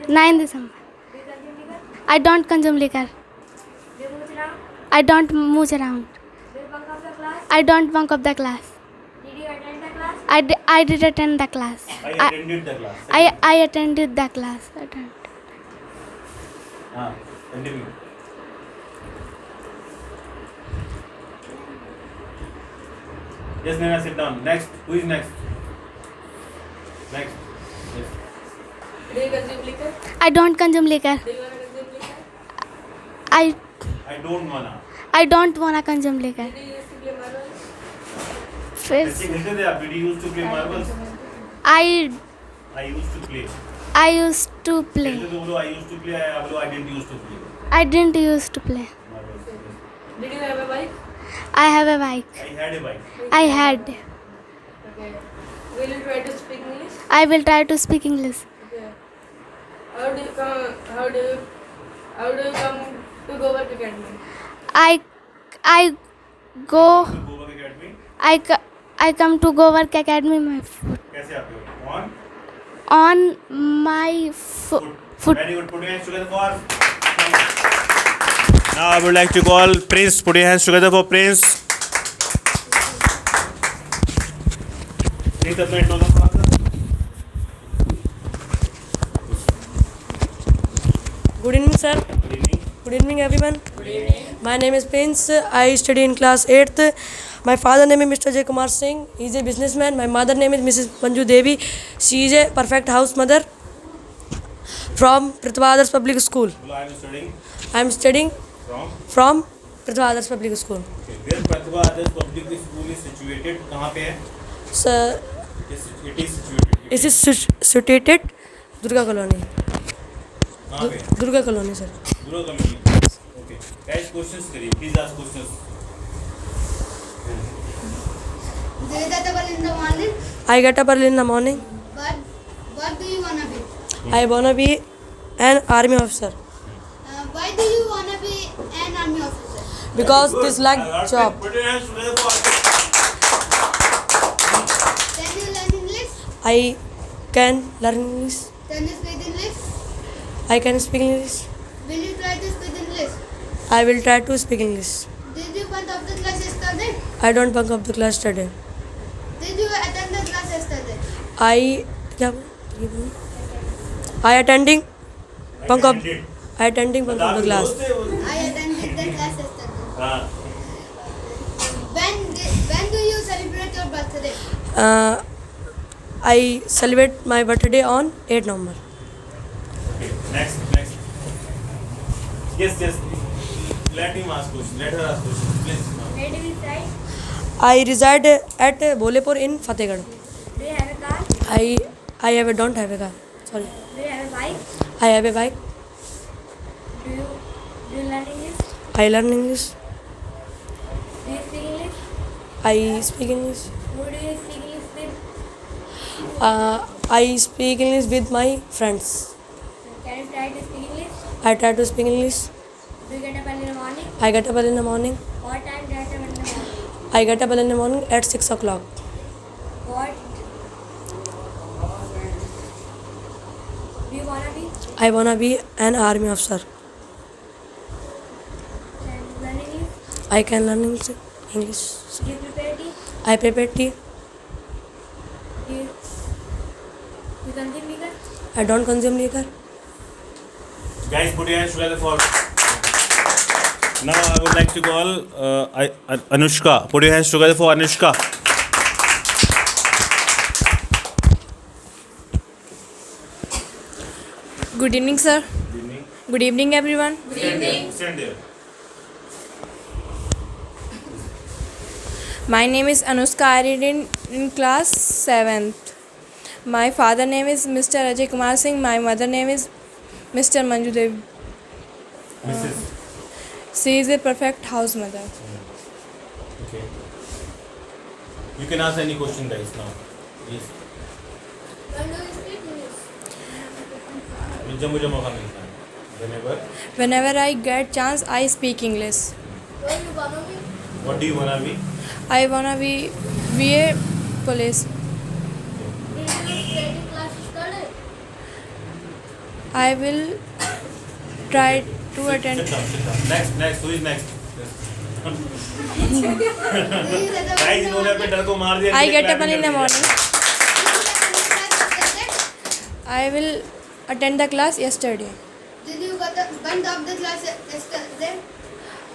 9 December. Do you consume liquor? I don't consume liquor. Do you move around? I don't move around. Do you bunk up the class? I don't bunk up the class. Did you attend the class? I did attend the class. I attended the class. I attended the class. Continue. Yes, Nana, sit down. Next. Who is next? Next. Yes. Do you consume liquor? I don't consume liquor. Do you wanna consume liquor? I I don't wanna. I don't wanna consume liquor. Do you used to play marbles? First, ऐसे खेलते थे आप? Did you used to play marbles? I I used to play. I used to play. खेलते थे बोलो I used to play. बोलो I didn't used to play. I didn't used to play. Marbles. Did you have a bike? I have a bike. I had a bike. I had. Okay. Will you try to speak English? I will try to speak English. Okay. How do you come to Goa Academy? I go. To Goa Academy. I come to Go Work Academy my foot. कैसे आते हो? On my foot. Very good. Put your hands together for. Now I would like to call Prince. Put your hands together for Prince. Prince, अपना introduction थोड़ा सा. Good evening, sir. Good evening, everyone. Good evening. My name is Prince. I study in class 8th. My father name is Mr. Jay Kumar Singh. He is a businessman. My mother name is Mrs. Manju Devi. She is a perfect house mother from Pratibha Public School. I am studying I am studying from Pratibha Public School. Okay. Where Pratibha Public School is situated? कहाँ पे है? Sir, It is situated. it is situated Durga Colony. कहाँ पे? Durga Colony, sir. Durga Colony. Okay. Guys, questions करिए. Please ask questions. Do you get up in the morning? I get up early in the morning. What do you wanna be? I wanna be an army officer Why do you wanna be an army officer? because this like job. Put your hands together for Can you learn English? I can learn English. Can you speak English? I can speak English. Will you try to speak English? I will try to speak English. Did you bunk up the class yesterday? I don't bunk up the class today. Did you attend the class yesterday? I attending bunk up. I attending bunk up the class. I attended the class yesterday. हाँ. When do you celebrate your birthday? I celebrate my birthday on 8 November. Okay. Next. Yes. Let him ask question. Let her ask question. Please. Where do you reside? I reside at Bolepur in Fatehgarh. Do you have a car? I don't have a car. Sorry. Do you have a bike? I have a bike. Do you learn English? I learn English. Do you speak English? I speak English. Who do you speak English with? I speak English with my friends. Can you try to speak English? I try to speak English. Do you get up early in the morning? I get up early in the morning. What time do you get up in the morning? I get up early in the morning at 6 o'clock. What do you wanna be? I wanna be an army officer. Can you learn English? I can learn English. Do you prepare tea? I prepare tea. Do you consume liquor? I don't consume liquor. Guys, put your hands together for. Now I would like to call Anushka. Put your hands together for Anushka. Good evening, sir. Good evening. Good evening, everyone. Stand there. My name is Anushka. I read in class 7th. My father name is Mr. Ajay Kumar Singh. My mother name is Mr. Manju Devi. Mrs. She is a perfect house mother. Okay. You can ask any question, guys, now. Please. When do you speak English? मुझे मौका मिलता है. Whenever I get chance, I speak English. Where you wanna be? What do you wanna be? I wanna be a police. Did you study class yesterday? I will try to attend. Sit down. Next. Who is next? Do you get up Guys, इन्होंने अपने डर को मार दिया. I get up early in the morning. yesterday? I will attend the class yesterday. Did you bunk up the class yesterday?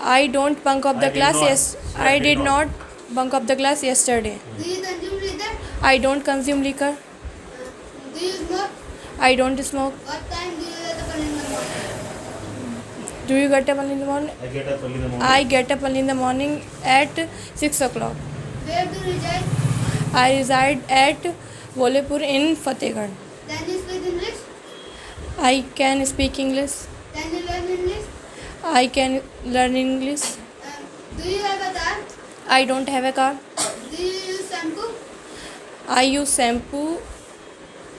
I don't bunk up the I did class. not. Yes, I I did did not. not bunk up the class yesterday. Do you consume liquor? I don't consume liquor. Do you smoke? I don't smoke. What time do you get up in the morning? Do you get up early in the morning? I get up early in the morning. I get up early in the morning at 6 o'clock. Where do you reside? I reside at Bolepur in Fatehgarh. Can you speak English? I can speak English. Can you learn English? I can learn English. Do you have a car? I don't have a car. Do you use shampoo? I use shampoo.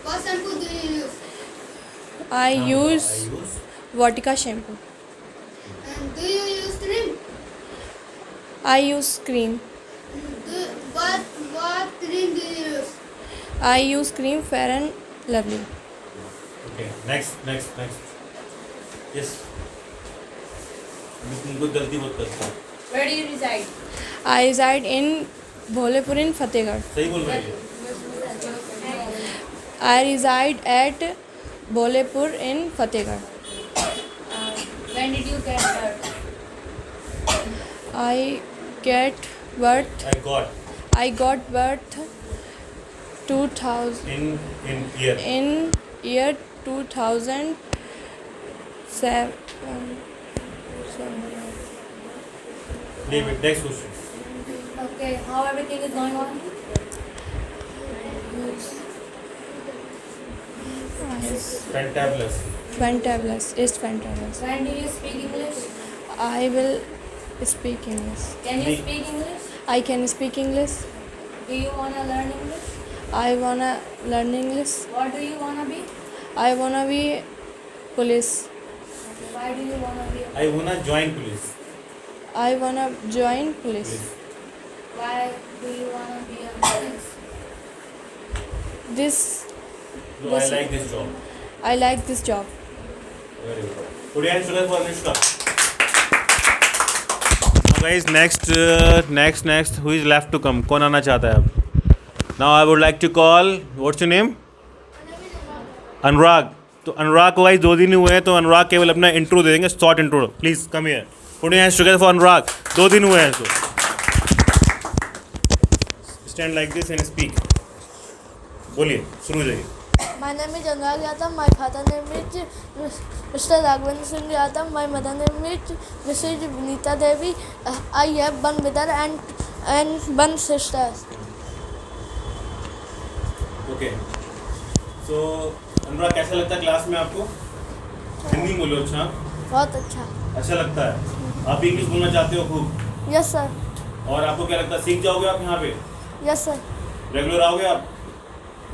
What shampoo do you use? I use Vatika shampoo. Do you use cream? I use cream. What cream do you use? I use cream Fair and Lovely. Okay. Next. Yes. कुछ गलती मत करता। Where do you reside? I reside in Bholepur in Fatehgarh. सही बोल रही है। I reside at Bholepur in Fatehgarh. When did you get birth? I get birth. I got birth 2000 in year in year 2007. leave it next question Okay, how everything is going on? fantabulous Fantabulous. It's fantabulous. When do you speak English? I will speak English. Can you speak English? I can speak English. Do you wanna learn English? I wanna learn English. What do you wanna be? I wanna be police. Why do you wanna be? I wanna join police I wanna join police. Why do you wanna be a police? This so I like this job I like this job. very good put your hands together for Anushka now guys next who is left to come कौन आना चाहता है अब now I would like to call what's your name अनुराग तो अनुराग को guys 2 दिन हुए हैं तो अनुराग केवल अपना इंट्रो दे देंगे short intro please come here put your hands together for Anurag 2 दिन हुए हैं तो stand like this and speak बोलिए शुरू हो जाइए My name is Anurag Yadav. My father name is Mr. Raghavendra Singh Yadav. My mother name is Mrs. Vinita Devi. I have one brother and one sister. Okay so Anurag कैसा लगता है class में आपको हिंदी बोलो अच्छा बहुत अच्छा. अच्छा लगता है आप इंग्लिश बोलना चाहते हो खूब Yes sir. और आपको क्या लगता है सीख जाओगे आप यहाँ पे Yes sir. रेगुलर आओगे आप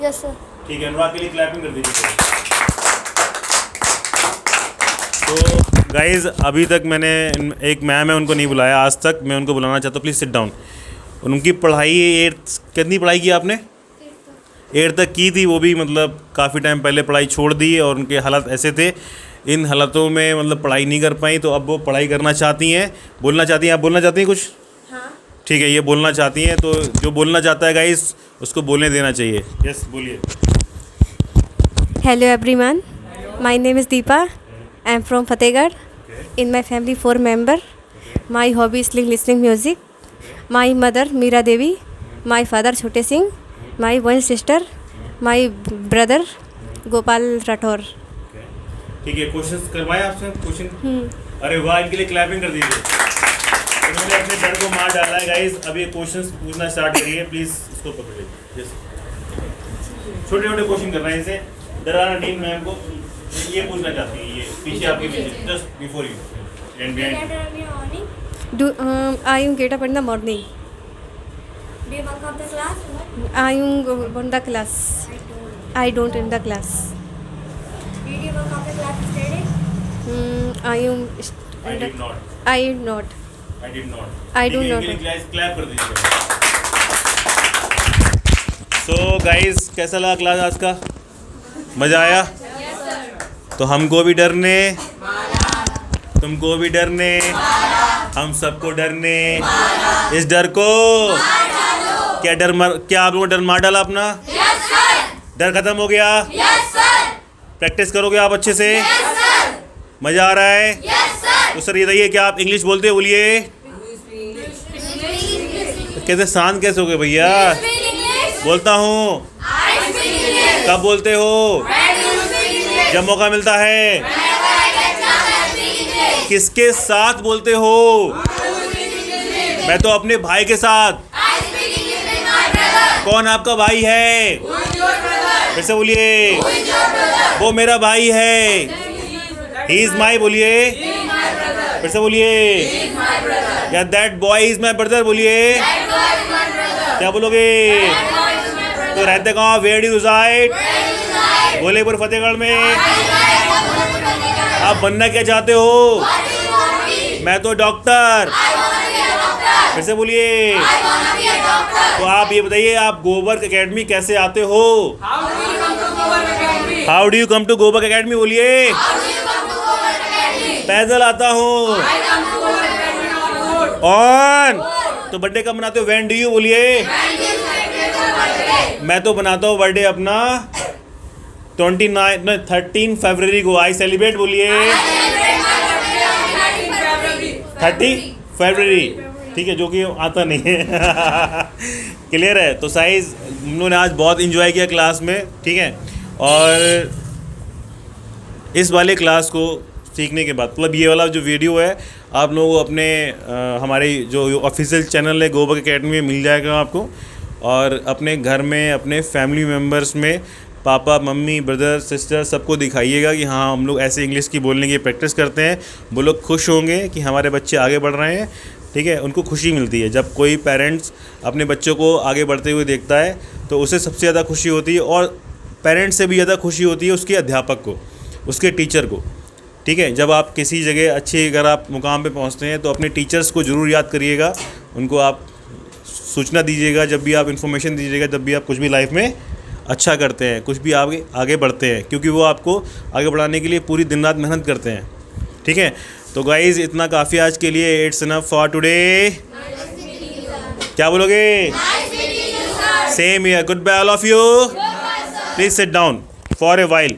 Yes sir. ठीक है अनुराग के लिए क्लैपिंग कर दीजिए तो गाइज अभी तक मैंने एक मैम है उनको नहीं बुलाया आज तक मैं उनको बुलाना चाहता हूँ प्लीज़ सिट डाउन उनकी पढ़ाई 8th कितनी पढ़ाई की आपने 8th तक की थी वो भी मतलब काफ़ी टाइम पहले पढ़ाई छोड़ दी और उनके हालात ऐसे थे इन हालातों में मतलब पढ़ाई नहीं कर पाई तो अब वो पढ़ाई करना चाहती हैं बोलना चाहती हैं आप बोलना चाहती हैं कुछ हाँ. ठीक है ये बोलना चाहती हैं तो जो बोलना चाहता है गाइस उसको बोलने देना चाहिए यस बोलिए Hello everyone. My name is Deepa. I am from Fatehgarh. In my family 4 members. My hobby is listening music. My mother Meera Devi. My father Chote Singh. My one sister. My brother Gopal Rathore. ठीक है questions करवाए आपसे question अरे वाह इनके लिए clapping कर दीजिए इन्होंने अपने डर को मार डाला है गाइस अब ये क्वेश्चंस पूछना स्टार्ट करिए प्लीज इसको पकड़िए यस छोटे छोटे क्वेश्चन करना है इसे दराना टीम मैम को ये पूछना चाहती है ये पीछे आपके पीछे just before you and behind I get up in the morning. Do you walk up the class? I am on the class. I don't in the class. Did you walk up the class study? I am. I did not I not. I did not I do not. Clap कर दीजिए so guys कैसा लगा class आज का मज़ा आया तो हमको भी डरने तुमको भी डरने हम सबको डरने इस डर को क्या क्या आप लोगों ने डर मार डाला अपना डर खत्म हो गया प्रैक्टिस करोगे आप अच्छे से मज़ा आ रहा है तो सर ये बताइए क्या आप इंग्लिश बोलते हो बोलिए कैसे शांत कैसे हो गए भैया बोलता हूँ कब बोलते हो जब मौका मिलता है किसके साथ बोलते हो मैं तो अपने भाई के साथ कौन आपका भाई है फिर से बोलिए वो मेरा भाई है ही इज माई बोलिए फिर से बोलिए या that boy is my brother बोलिए क्या बोलोगे तो रहते कहाँ where do reside Bholepur Fatehgarh में आप बनना क्या चाहते हो मैं तो डॉक्टर फिर से बोलिए तो आप ये बताइए आप गोबर्क एकेडमी कैसे आते हो how do you come to Gover academy बोलिए पैदल आता हूँ। ऑन। तो बर्थडे कब मनाते हो? व्हेन डू यू बोलिए। मैं तो बनाता हूँ बर्थडे अपना 13 फरवरी को। आई सेलिब्रेट बोलिए 30 फरवरी, ठीक है, जो कि आता नहीं है। क्लियर है? तो साइज हम लोगों ने आज बहुत इंजॉय किया क्लास में, ठीक है। और इस वाले क्लास को सीखने के बाद मतलब ये वाला जो वीडियो है आप लोगों को अपने हमारे जो ऑफिशियल चैनल है गोबक एकेडमी में मिल जाएगा आपको। और अपने घर में अपने फैमिली मेम्बर्स में पापा मम्मी ब्रदर सिस्टर सबको दिखाइएगा कि हाँ हम लोग ऐसे इंग्लिश की बोलने की प्रैक्टिस करते हैं। वो लोग खुश होंगे कि हमारे बच्चे आगे बढ़ रहे हैं, ठीक है। उनको खुशी मिलती है जब कोई पेरेंट्स अपने बच्चों को आगे बढ़ते हुए देखता है, तो उसे सबसे ज़्यादा खुशी होती है। और पेरेंट्स से भी ज़्यादा खुशी होती है उसके अध्यापक को, उसके टीचर को, ठीक है। जब आप किसी जगह अच्छी अगर आप मुकाम पे पहुंचते हैं तो अपने टीचर्स को ज़रूर याद करिएगा, उनको आप सूचना दीजिएगा जब भी आप इन्फॉर्मेशन दीजिएगा, जब भी आप कुछ भी लाइफ में अच्छा करते हैं, कुछ भी आगे बढ़ते हैं, क्योंकि वो आपको आगे बढ़ाने के लिए पूरी दिन रात मेहनत करते हैं, ठीक है। तो गाइज़ इतना काफ़ी आज के लिए। It's enough for today. क्या बोलोगे? Same here. Good bye all of you. Please sit down for a while.